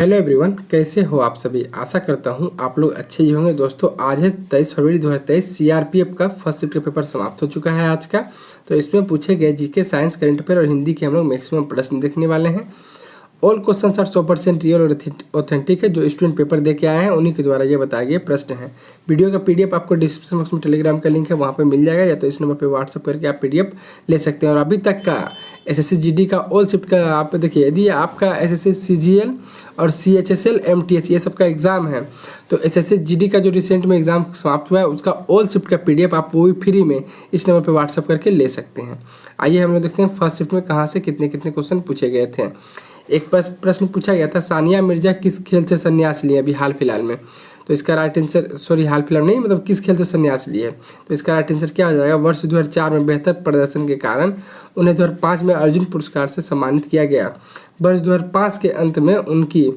Hello everyone, कैसे हो आप सभी। आशा करता हूँ आप लोग अच्छे ही होंगे। दोस्तों, आज है 23 फरवरी 2023। सीआरपीएफ का फर्स्ट शिफ्ट का पेपर समाप्त हो चुका है आज का। तो इसमें पूछे गए जीके, साइंस, करंट अफेयर और हिंदी के हम लोग मैक्सिमम प्रश्न देखने वाले हैं। ऑल क्वेश्चन आर 100% रियल और ऑथेंटिक है। जो स्टूडेंट पेपर दे के आए हैं उन्हीं के द्वारा ये बताए गए प्रश्न हैं। वीडियो का पीडीएफ आपको डिस्क्रिप्शन बॉक्स में टेलीग्राम का लिंक है, वहाँ पे मिल जाएगा, या तो इस नंबर पे व्हाट्सअप करके आप पीडीएफ ले सकते हैं। और अभी तक का एसएससी जीडी का ऑल शिफ्ट का आप देखिए, यदि आपका एसएससी सीजीएल और सीएचएसएल एमटीएस ये सब का एग्ज़ाम है, तो एसएससी जीडी का जो रिसेंट में एग्ज़ाम समाप्त हुआ है उसका ऑल शिफ्ट का पीडीएफ आप वो भी फ्री में इस नंबर पे व्हाट्सअप करके ले सकते हैं। आइए हम लोग देखते हैं फर्स्ट शिफ्ट में कहाँ से कितने कितने क्वेश्चन पूछे गए थे। एक प्रश्न पूछा गया था, सानिया मिर्जा किस खेल से संन्यास लिए अभी हाल फिलहाल में। तो इसका राइट आंसर, सॉरी हाल फिलहाल नहीं, मतलब किस खेल से संन्यास लिए। तो इसका राइट आंसर क्या हो जाएगा, वर्ष 2004 में बेहतर प्रदर्शन के कारण उन्हें 2005 में अर्जुन पुरस्कार से सम्मानित किया गया। वर्ष 2005 के अंत में उनकी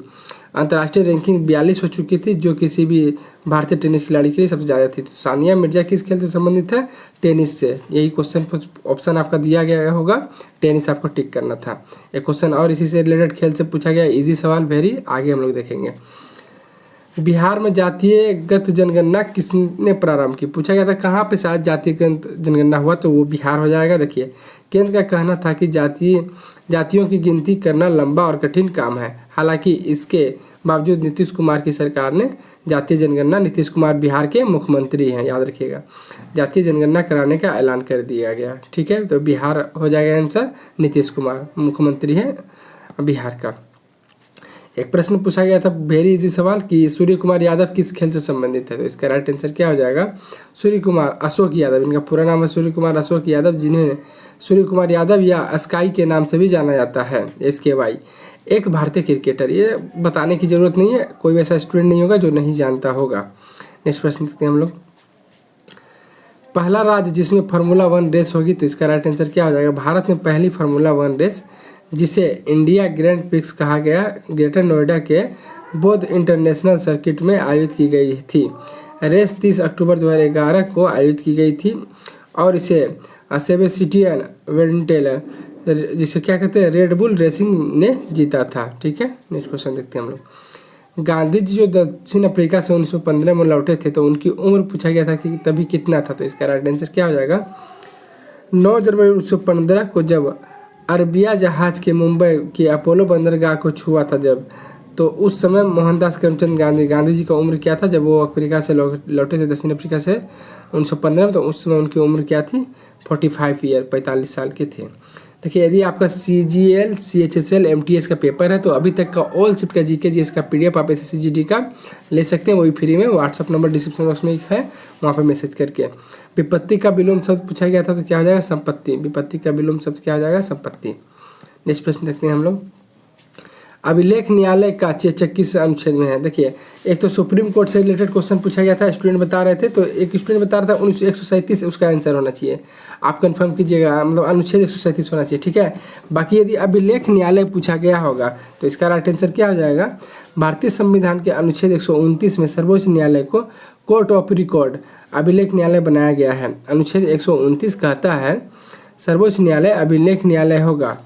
अंतर्राष्ट्रीय रैंकिंग 42 हो चुकी थी, जो किसी भी भारतीय टेनिस खिलाड़ी के लिए सबसे ज़्यादा थी। तो सानिया मिर्जा किस खेल से संबंधित है, टेनिस से। यही क्वेश्चन ऑप्शन आपका दिया गया होगा, टेनिस आपको टिक करना था। एक क्वेश्चन और इसी से रिलेटेड खेल से पूछा गया, इजी सवाल, वेरी आगे हम लोग देखेंगे। बिहार में जातीयगत जनगणना किसने प्रारंभ की। पूछा गया था कहाँ पे शायद जातीयगत जनगणना हुआ, तो वो बिहार हो जाएगा। देखिए, केंद्र का कहना था कि जातियों की गिनती करना लंबा और कठिन काम है। हालांकि इसके बावजूद नीतीश कुमार की सरकार ने जातीय जनगणना, नीतीश कुमार बिहार के मुख्यमंत्री हैं, याद रखिएगा, जातीय जनगणना कराने का ऐलान कर दिया गया। ठीक है, तो बिहार हो जाएगा आंसर। नीतीश कुमार मुख्यमंत्री है बिहार का। एक प्रश्न पूछा गया था, वेरी इजी सवाल, कि सूर्य कुमार यादव किस खेल से संबंधित है। तो इसका राइट आंसर क्या हो जाएगा, सूर्य कुमार अशोक यादव। इनका पूरा नाम है सूर्य कुमार अशोक यादव, जिन्हें सूर्य कुमार यादव या स्काई के नाम से भी जाना जाता है, SKY। एक भारतीय क्रिकेटर, ये बताने की ज़रूरत नहीं है, कोई वैसा स्टूडेंट नहीं होगा जो नहीं जानता होगा। नेक्स्ट प्रश्न देखते हैं हम लोग, पहला राज्य जिसमें फार्मूला 1 रेस होगी। तो इसका राइट आंसर क्या हो जाएगा, भारत में पहली फार्मूला 1 रेस, जिसे इंडिया ग्रैंड प्रिक्स कहा गया, ग्रेटर नोएडा के बौद्ध इंटरनेशनल सर्किट में आयोजित की गई थी। रेस 30 अक्टूबर 2011 को आयोजित की गई थी और इसे सेबेस्टियन वेटेल, जिसे क्या कहते हैं, रेडबुल रेसिंग ने जीता था। ठीक है, नेक्स्ट क्वेश्चन देखते हैं हम लोग। गांधी जी जो दक्षिण अफ्रीका से 1915 में लौटे थे, तो उनकी उम्र पूछा गया था कि तभी कितना था। तो इसका राइट आंसर क्या हो जाएगा, 9 जनवरी 1915 को जब अरबिया जहाज के मुंबई के अपोलो बंदरगाह को छुआ था जब, तो उस समय मोहनदास करमचंद गांधी जी का उम्र क्या था जब वो अफ्रीका से लौटे थे, दक्षिण अफ्रीका से 1915 में। तो उस समय उनकी उम्र क्या थी, 45 ईयर, 45 साल के थे। देखिए, यदि आपका CGL, CHSL, MTS का पेपर है, तो अभी तक का ऑल शिफ्ट का GK GS का PDF आप SSC GD का ले सकते हैं, वही फ्री में। व्हाट्सअप नंबर डिस्क्रिप्शन बॉक्स में है, वहाँ पे मैसेज करके। विपत्ति का विलोम शब्द पूछा गया था, तो क्या हो जाएगा, संपत्ति। विपत्ति का विलोम शब्द क्या हो जाएगा, संपत्ति। नेक्स्ट प्रश्न देखते हैं हम लोग, अभिलेख न्यायालय का 621 अनुच्छेद में है। देखिए, एक तो सुप्रीम कोर्ट से रिलेटेड क्वेश्चन पूछा गया था, स्टूडेंट बता रहे थे, तो एक स्टूडेंट बता रहा था 137 उसका आंसर होना चाहिए। आप कंफर्म कीजिएगा, मतलब अनुच्छेद 137 होना चाहिए। ठीक है, बाकी यदि अभिलेख न्यायालय पूछा गया होगा, तो इसका राइट आंसर क्या हो जाएगा, भारतीय संविधान के अनुच्छेद 129 में सर्वोच्च न्यायालय को कोर्ट ऑफ रिकॉर्ड अभिलेख न्यायालय बनाया गया है। अनुच्छेद 129 कहता है सर्वोच्च न्यायालय अभिलेख न्यायालय होगा,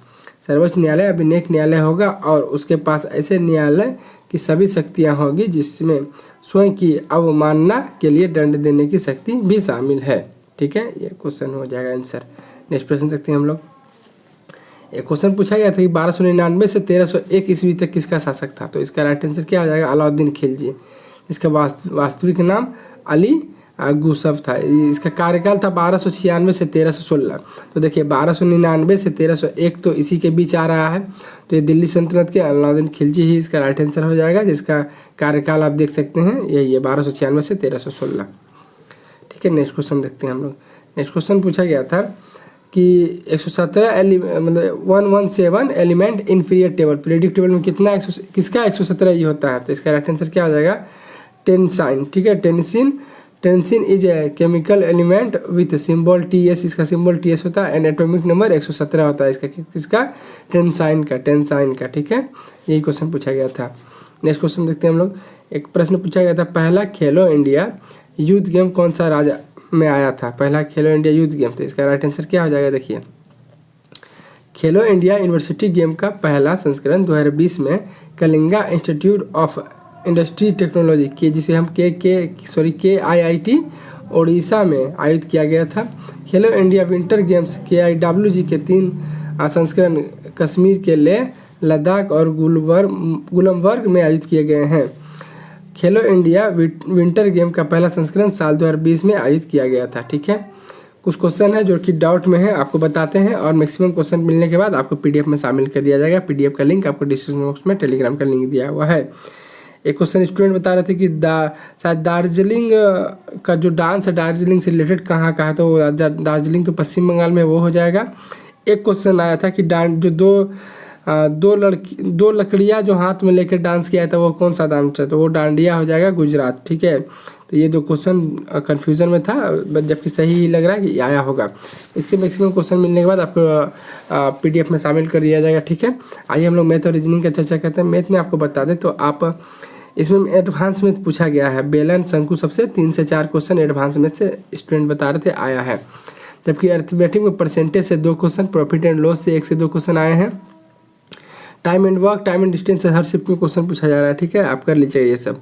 सर्वोच्च न्यायालय अभिलेख न्यायालय होगा, और उसके पास ऐसे न्यायालय की सभी शक्तियां होगी जिसमें स्वयं की अवमानना के लिए दंड देने की शक्ति भी शामिल है। ठीक है, ये क्वेश्चन हो जाएगा आंसर। नेक्स्ट प्रश्न देखते हैं हम लोग, एक क्वेश्चन पूछा गया था कि 1299 से 1301 ईस्वी तक किसका शासक था। तो इसका राइट आंसर क्या हो जाएगा, अलाउद्दीन खिलजी। इसका वास्तविक नाम अली गुसफ था। इसका कार्यकाल था 1296 से 1316। तो देखिए, 1299 से 1301 तो इसी के बीच आ रहा है, तो ये दिल्ली सल्तनत के अलाउद्दीन खिलजी ही इसका राइट आंसर हो जाएगा, जिसका कार्यकाल आप देख सकते हैं, यही है 1296 से 1316। ठीक है, नेक्स्ट क्वेश्चन देखते हैं हम लोग। नेक्स्ट क्वेश्चन पूछा गया था कि 117 मतलब 117 element in period table, periodic table में कितना किसका 117 ये होता है। तो इसका राइट आंसर क्या हो जाएगा, टेंसाइन। ठीक है, tennessine is a chemical element with symbol TS, इसका सिंबल TS होता है, एंड एटॉमिक नंबर 117 होता है इसका, किसका, टेंसाइन का। ठीक है, यही क्वेश्चन पूछा गया था। नेक्स्ट क्वेश्चन देखते हैं हम लोग, एक प्रश्न पूछा गया था, पहला खेलो इंडिया यूथ गेम कौन सा राज्य में आया था, पहला खेलो इंडिया यूथ गेम। तो इसका राइट आंसर क्या हो जाएगा, देखिए, खेलो इंडिया यूनिवर्सिटी गेम का पहला संस्करण 2020 में Kalinga institute of industry technology के, जिसे हम KIIT ओडिशा में आयोजित किया गया था। खेलो इंडिया विंटर गेम्स KIWG के 3 संस्करण कश्मीर के लेह, लद्दाख और गुलमर्ग में आयोजित किए गए हैं। खेलो इंडिया विंटर गेम का पहला संस्करण साल 2020 में आयोजित किया गया था। ठीक है, कुछ क्वेश्चन है जो कि डाउट में है, आपको बताते हैं और मैक्सिमम क्वेश्चन मिलने के बाद आपको PDF में शामिल कर दिया जाएगा। PDF का लिंक आपको डिस्क्रिप्शन बॉक्स में टेलीग्राम का लिंक दिया हुआ है। एक क्वेश्चन स्टूडेंट बता रहे थे कि शायद दार्जिलिंग का जो डांस है दार्जिलिंग से रिलेटेड कहाँ का है, तो दार्जिलिंग तो पश्चिम बंगाल में वो हो जाएगा। एक क्वेश्चन आया था कि जो दो लकड़ियाँ जो हाथ में लेकर डांस किया था वो कौन सा डांस है, तो वो डांडिया हो जाएगा गुजरात। ठीक है, तो ये 2 क्वेश्चन कन्फ्यूज़न में था, जबकि सही ही लग रहा है कि आया होगा। इससे मैक्सिमम क्वेश्चन मिलने के बाद आपको PDF में शामिल कर दिया जाएगा। ठीक है, आइए हम लोग मैथ और रीजनिंग का चर्चा करते हैं। मैथ में आपको बता दें तो आप इसमें एडवांस में पूछा गया है बेलन शंकु सबसे 3 से 4 क्वेश्चन एडवांस में से स्टूडेंट बता रहे थे आया है, जबकि अर्थमेटिक में परसेंटेज से 2 क्वेश्चन, प्रॉफिट एंड लॉस से 1 से 2 क्वेश्चन आए हैं। Time and work, time and distance से हर शिफ्ट में क्वेश्चन पूछा जा रहा है। ठीक है, आप कर लीजिए ये सब।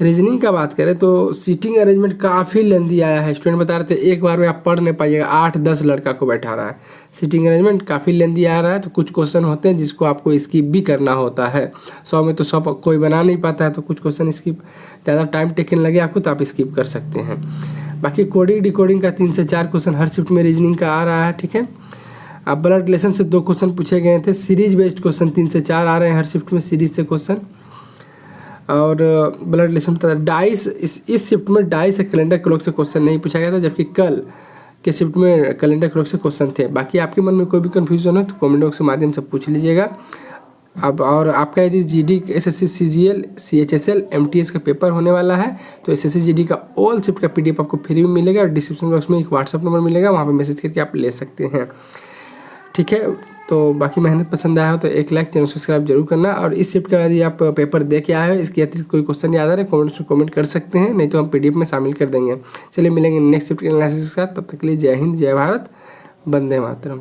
रीजनिंग का बात करें तो सीटिंग अरेंजमेंट काफ़ी लेंदी आया है। स्टूडेंट बता रहे थे एक बार में आप पढ़ नहीं पाइएगा, 8-10 लड़का को बैठा रहा है। सीटिंग अरेंजमेंट काफ़ी लेंदी आ रहा है, तो कुछ क्वेश्चन होते हैं जिसको आपको स्किप भी करना होता है। 100 में तो 100 कोई बना नहीं पाता है, तो कुछ क्वेश्चन स्किप, ज़्यादा टाइम टेकन लगे आपको तो आप स्किप कर सकते हैं। बाकी कोडिंग डिकोडिंग का 3 से 4 क्वेश्चन हर शिफ्ट में रीजनिंग का आ रहा है। ठीक है, अब ब्लड रिलेशन से 2 क्वेश्चन पूछे गए थे। सीरीज बेस्ड क्वेश्चन 3 से 4 आ रहे हैं हर शिफ्ट में, सीरीज से क्वेश्चन। और ब्लड रिलेशन डाइस, इस शिफ्ट में डाइस से कैलेंडर क्लॉक से क्वेश्चन नहीं पूछा गया था, जबकि कल के शिफ्ट में कैलेंडर क्लॉक से क्वेश्चन थे। बाकी आपके मन में कोई भी कन्फ्यूजन हो तो कमेंट बॉक्स के माध्यम से पूछ लीजिएगा। अब और आपका यदि GD, SSC, CGL, CHSL, MTS का पेपर होने वाला है तो SSC GD का ऑल शिफ्ट का PDF आपको फ्री में मिलेगा और डिस्क्रिप्शन बॉक्स में एक WhatsApp नंबर मिलेगा, वहाँ पर मैसेज करके आप ले सकते हैं। ठीक है, तो बाकी मेहनत पसंद आया हो तो 1 लाइक, चैनल सब्सक्राइब जरूर करना। और इस शिफ्ट का यदि आप पेपर दे के आए हो, इसके अतिरिक्त कोई क्वेश्चन याद आ रहा है कमेंट कर सकते हैं, नहीं तो हम PDF में शामिल कर देंगे। चलिए मिलेंगे नेक्स्ट शिफ्ट के एनालिसिस के साथ, तब तक के लिए जय हिंद, जय भारत, वंदे मातरम।